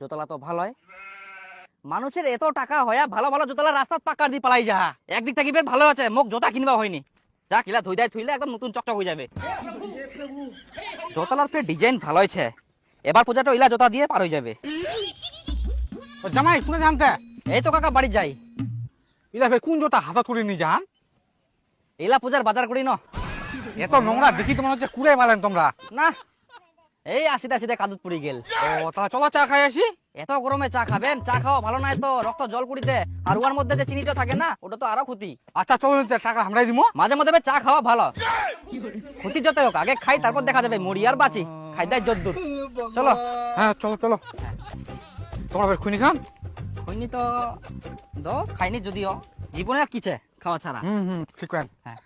জোতলা তো ভালোই মানুষের এত টাকা হয়া ভালো ভালো জোতলা রাস্তা পাকা দিয়ে পালাই যা একদিক থেকে বেশ ভালো আছে মোক জোতা কিনবা হয়নি যা কিলা ধুই দেয় থুইলে একদম নতুন চকচক হয়ে যাবে জোতলার ফের ডিজাইন ভালো হয়েছে এবার পূজাটা ইলা জোতা দিয়ে পার হয়ে যাবে জামাই শুনে জানতে এই তো কাকা বাড়ি যাই ইলা ফের কোন জোতা হাতত করে নি জান ইলা পূজার বাজার করি ন এত নোংরা দেখি তো মনে হচ্ছে কুড়ে মারেন তোমরা। না এই আসিতে আসিতে কাদুত পুরি গেল ও তাহলে চলো চা খাই আসি। এত গরমে চা খাবেন চা খাওয়া ভালো নাই তো রক্ত জল পুরিতে আর উয়ার মধ্যে যে চিনিটা থাকে না ওটা তো আরো ক্ষতি আচ্ছা চলো টাকা আমরাই দিব। মাঝে মধ্যে চা খাওয়া ভালো ক্ষতি যত হোক আগে খাই তারপর দেখা যাবে মরি আর বাঁচি খাই দেয় যদ্দুর চলো হ্যাঁ চলো চলো তোমরা ফের খুনি খান। হয়নি তো খাইনি যদিও জীবনে আর কিছে খাওয়া ছাড়া ঠিক হ্যাঁ